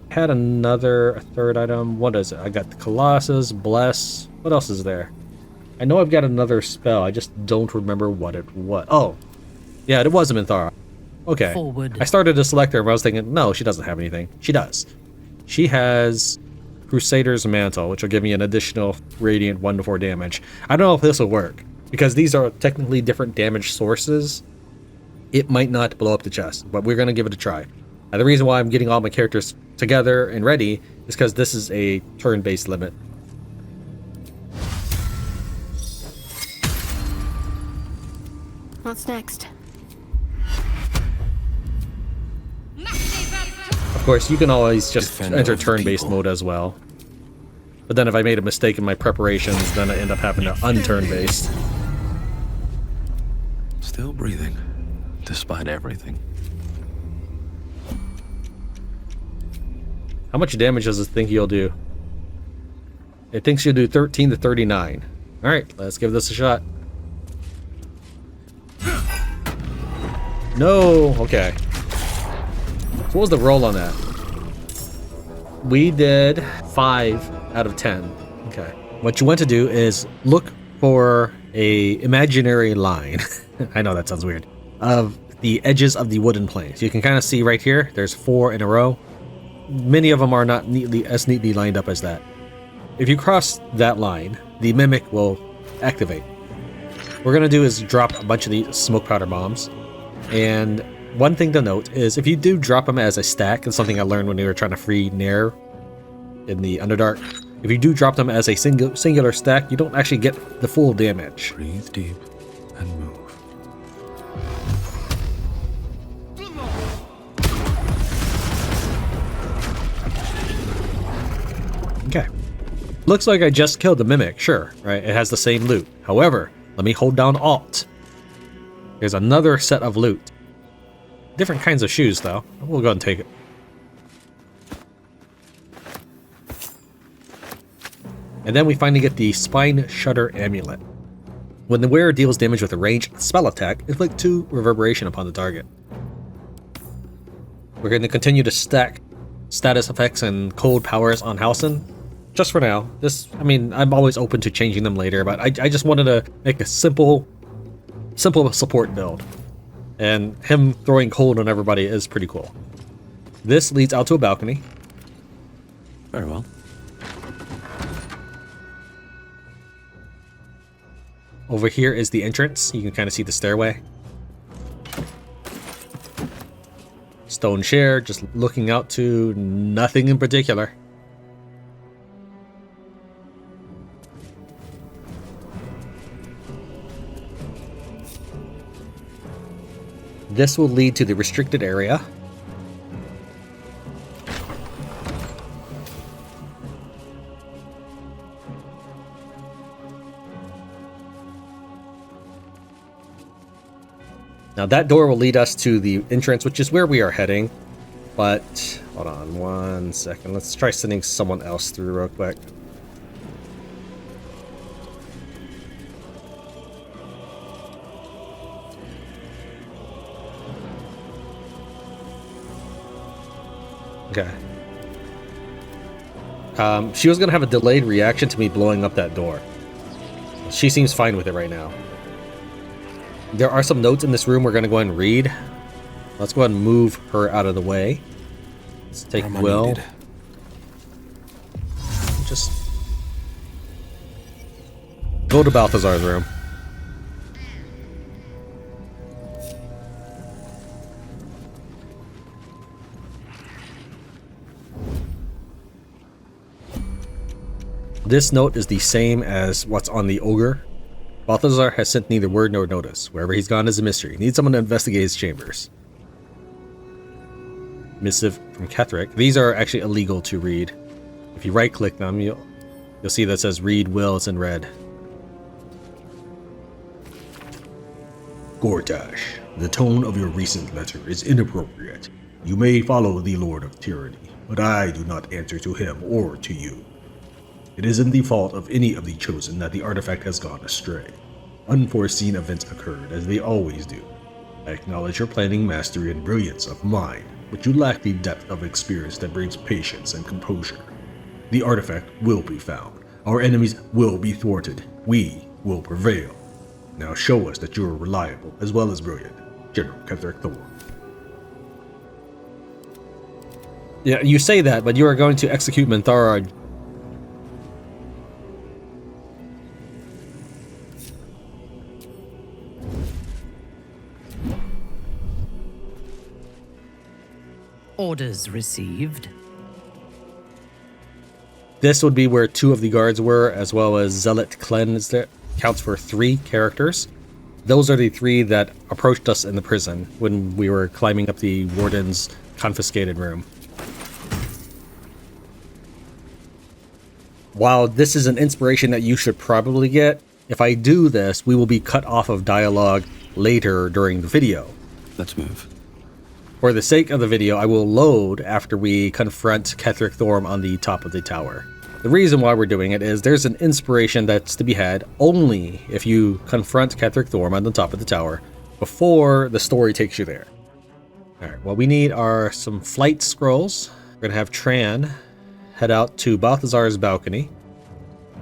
Had a third item. What is it? I got the Colossus, Bless. What else is there? I know I've got another spell. I just don't remember what it was. Oh, yeah, it was a Minthara. Okay. Forward. I started to select her, but I was thinking, no, she doesn't have anything. She does. She has Crusader's Mantle, which will give me an additional radiant 1 to 4 damage. I don't know if this will work, because these are technically different damage sources. It might not blow up the chest, but we're going to give it a try. The reason why I'm getting all my characters together and ready is because this is a turn-based limit. What's next? Of course, you can always just enter turn-based mode as well. But then if I made a mistake in my preparations, then I end up having to unturn-based. Still breathing, despite everything. How much damage does it think you'll do? It thinks you'll do 13 to 39. Alright, let's give this a shot. No! Okay. So what was the roll on that? We did 5 out of 10. Okay. What you want to do is look for a imaginary line. I know that sounds weird. Of the edges of the wooden planks. You can kind of see right here, there's 4 in a row. Many of them are not neatly lined up as that. If you cross that line, the mimic will activate. What we're going to do is drop a bunch of these smoke powder bombs. And one thing to note is if you do drop them as a stack, it's something I learned when we were trying to free Nair in the Underdark. If you do drop them as a singular stack, you don't actually get the full damage. Breathe deep and move. Okay. Looks like I just killed the mimic, sure, right? It has the same loot. However, let me hold down Alt. There's another set of loot. Different kinds of shoes, though. We'll go ahead and take it. And then we finally get the Spine Shudder Amulet. When the wearer deals damage with a ranged spell attack, inflict 2 reverberation upon the target. We're going to continue to stack status effects and cold powers on Halsin. Just for now. I'm always open to changing them later, but I just wanted to make a simple support build. And him throwing cold on everybody is pretty cool. This leads out to a balcony. Very well. Over here is the entrance. You can kind of see the stairway. Stone chair, just looking out to nothing in particular. This will lead to the restricted area. Now that door will lead us to the entrance, which is where we are heading. But, hold on 1 second. Let's try sending someone else through real quick. Okay. She was going to have a delayed reaction to me blowing up that door. She seems fine with it right now. There are some notes in this room we're going to go ahead and read. Let's go ahead and move her out of the way. Let's take Will. Just go to Balthazar's room. This note is the same as what's on the ogre. Balthazar has sent neither word nor notice. Wherever he's gone is a mystery. Need someone to investigate his chambers. Missive from Ketheric. These are actually illegal to read. If you right-click them, you'll see that says read will. It's in red. Gortash, the tone of your recent letter is inappropriate. You may follow the Lord of Tyranny, but I do not answer to him or to you. It isn't the fault of any of the Chosen that the artifact has gone astray. Unforeseen events occurred, as they always do. I acknowledge your planning mastery and brilliance of mind, but you lack the depth of experience that brings patience and composure. The artifact will be found. Our enemies will be thwarted. We will prevail. Now show us that you are reliable as well as brilliant. General Ketheric Thorm. Yeah, you say that, but you are going to execute Minthara. Orders received. This would be where 2 of the guards were, as well as Zealot Klen is there. Counts for 3 characters. Those are the 3 that approached us in the prison when we were climbing up the warden's confiscated room. While this is an inspiration that you should probably get, if I do this, we will be cut off of dialogue later during the video. Let's move. For the sake of the video, I will load after we confront Ketheric Thorm on the top of the tower. The reason why we're doing it is there's an inspiration that's to be had only if you confront Ketheric Thorm on the top of the tower before the story takes you there. Alright, what we need are some flight scrolls. We're going to have Tran head out to Balthazar's balcony.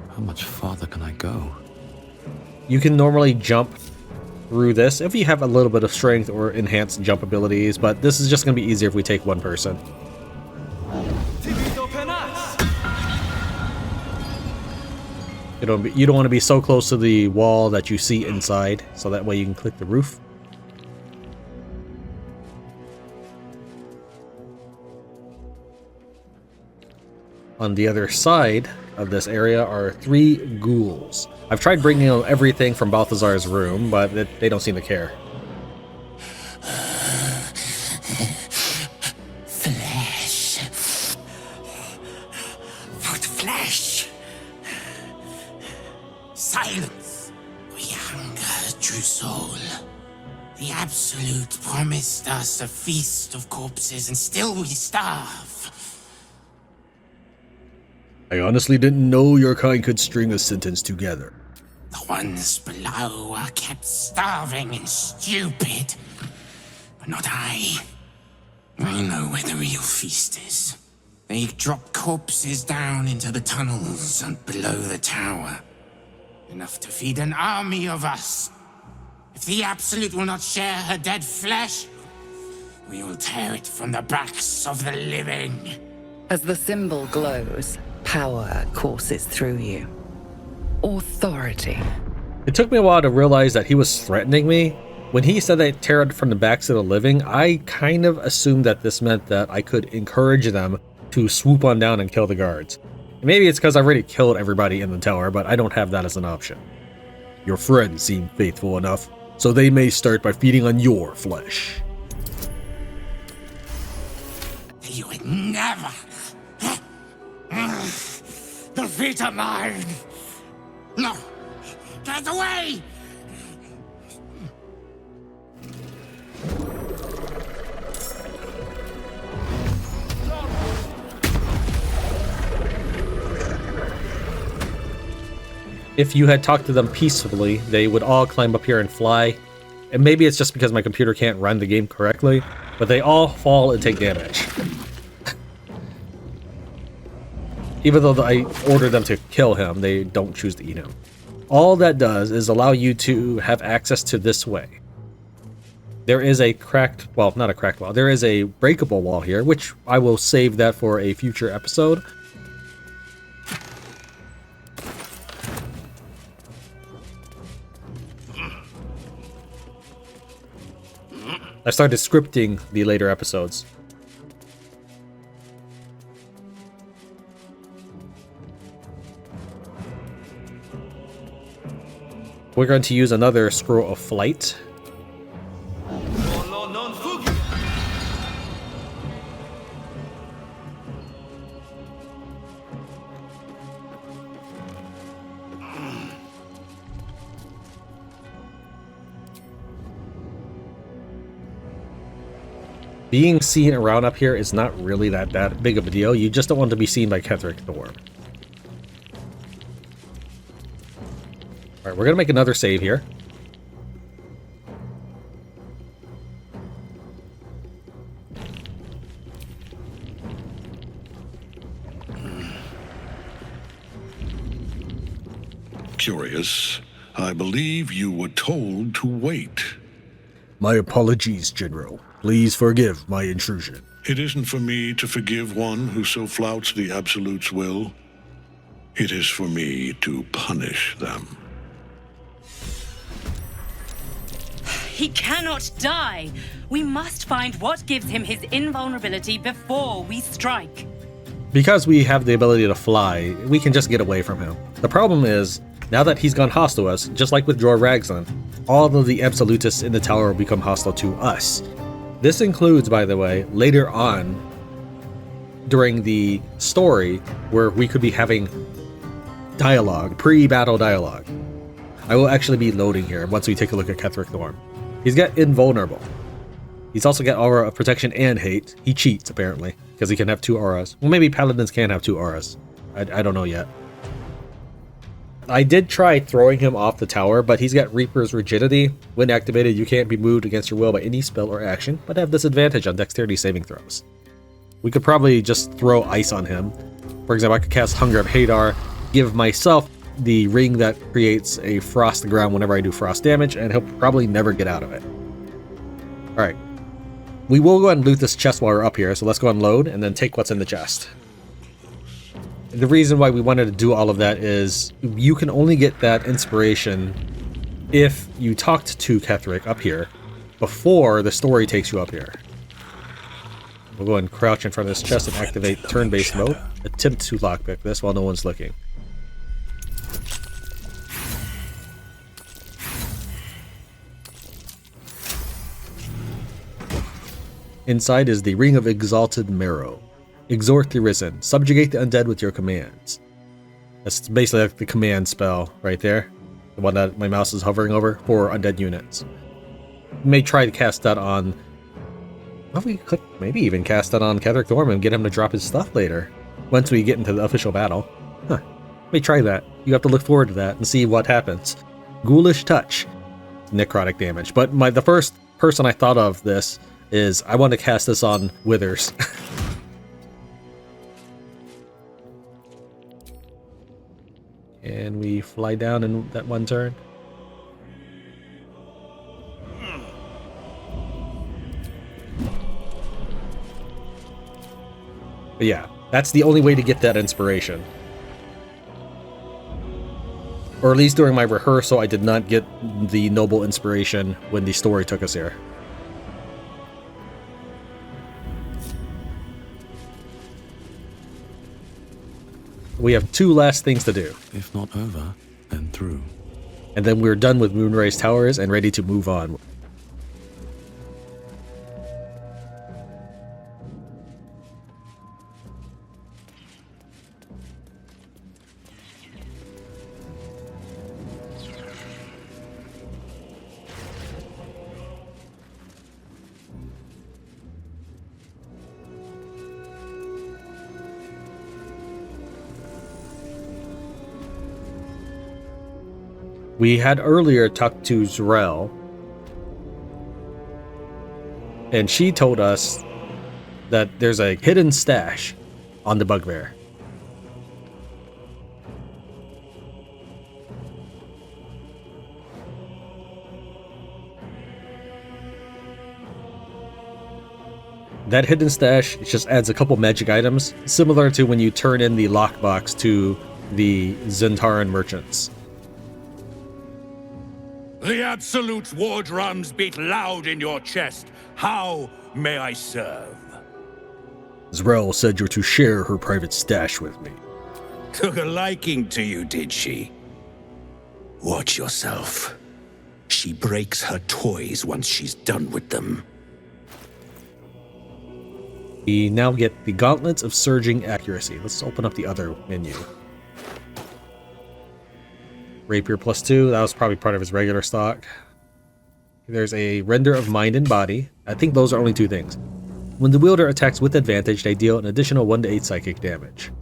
How much farther can I go? You can normally jump through this if you have a little bit of strength or enhanced jump abilities, but this is just going to be easier if we take one person. You don't want to be so close to the wall that you see inside, so that way you can click the roof. On the other side of this area are 3 ghouls. I've tried bringing in everything from Balthazar's room, but they don't seem to care. Flesh. Not flesh. Silence. We hunger, true soul. The Absolute promised us a feast of corpses, and still we starve. I honestly didn't know your kind could string a sentence together. The ones below are kept starving and stupid. But not I. I know where the real feast is. They drop corpses down into the tunnels and below the tower. Enough to feed an army of us. If the Absolute will not share her dead flesh, we will tear it from the backs of the living. As the symbol glows, power courses through you. Authority. It took me a while to realize that he was threatening me. When he said they tear it from the backs of the living, I kind of assumed that this meant that I could encourage them to swoop on down and kill the guards. Maybe it's because I've already killed everybody in the tower, but I don't have that as an option. Your friends seem faithful enough, so they may start by feeding on your flesh. You would never. The feet are mine. No. Get away! If you had talked to them peacefully, they would all climb up here and fly. And maybe it's just because my computer can't run the game correctly, but they all fall and take damage. Even though I order them to kill him, they don't choose to eat him. All that does is allow you to have access to this way. There is a cracked, well, not a cracked wall, there is a breakable wall here, which I will save that for a future episode. I started scripting the later episodes. We're going to use another Scroll of Flight. Being seen around up here is not really that big of a deal. You just don't want to be seen by Ketheric Thorm. Alright, we're going to make another save here. Curious. I believe you were told to wait. My apologies, General. Please forgive my intrusion. It isn't for me to forgive one who so flouts the Absolute's will. It is for me to punish them. He cannot die! We must find what gives him his invulnerability before we strike. Because we have the ability to fly, we can just get away from him. The problem is, now that he's gone hostile to us, just like with Jorah Ragzlin, all of the Absolutists in the tower will become hostile to us. This includes, by the way, later on during the story where we could be having dialogue, pre-battle dialogue. I will actually be loading here once we take a look at Ketheric Thorm. He's got invulnerable. He's also got aura of protection and hate. He cheats, apparently, because he can have 2 auras. Well, maybe paladins can have 2 auras. I don't know yet. I did try throwing him off the tower, but he's got Reaper's Rigidity. When activated, you can't be moved against your will by any spell or action, but have disadvantage on dexterity saving throws. We could probably just throw ice on him. For example, I could cast Hunger of Hadar, give myself the ring that creates a frost to the ground whenever I do frost damage, and he'll probably never get out of it. Alright. We will go ahead and loot this chest while we're up here, so let's go and load, and then take what's in the chest. The reason why we wanted to do all of that is you can only get that inspiration if you talked to Ketheric up here before the story takes you up here. We'll go and crouch in front of this chest and activate turn-based mode. Attempt to lockpick this while no one's looking. Inside is the Ring of Exalted Marrow. Exhort the Risen. Subjugate the undead with your commands. That's basically like the command spell right there. The one that my mouse is hovering over for undead units. We may try to cast that on... Well, we could maybe even cast that on Ketheric Thorm and get him to drop his stuff later. Once we get into the official battle. Huh. May try that. You have to look forward to that and see what happens. Ghoulish Touch. Necrotic damage. But the first person I thought of this is I want to cast this on Withers. And we fly down in that one turn. But yeah, that's the only way to get that inspiration. Or at least during my rehearsal, I did not get the noble inspiration when the story took us here. We have 2 last things to do. If not over, then through. And then we're done with Moonrise Towers and ready to move on. We had earlier talked to Z'rell, and she told us that there's a hidden stash on the bugbear. That hidden stash just adds a couple magic items, similar to when you turn in the lockbox to the Zentaran merchants. The Absolute's war drums beat loud in your chest. How may I serve? Z'rell said you're to share her private stash with me. Took a liking to you, did she? Watch yourself. She breaks her toys once she's done with them. We now get the Gauntlets of Surging Accuracy. Let's open up the other menu. Rapier +2, that was probably part of his regular stock. There's a Render of Mind and Body. I think those are only two things. When the wielder attacks with advantage, they deal an additional 1 to 8 psychic damage.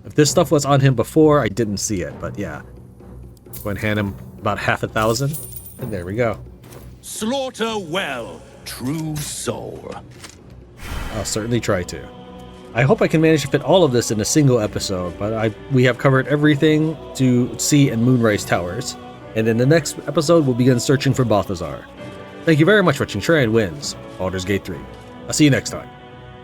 If this stuff was on him before, I didn't see it, but yeah. Go and hand him about 1,000, and there we go. Slaughter well, true soul. I'll certainly try to. I hope I can manage to fit all of this in a single episode, but we have covered everything to see in Moonrise Towers, and in the next episode we'll begin searching for Balthazar. Thank you very much for watching Tran Wins, Baldur's Gate 3. I'll see you next time.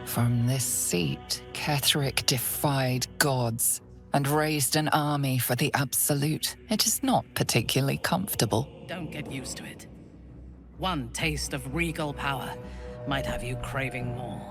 From this seat, Ketheric defied gods and raised an army for the Absolute. It is not particularly comfortable. Don't get used to it. One taste of regal power might have you craving more.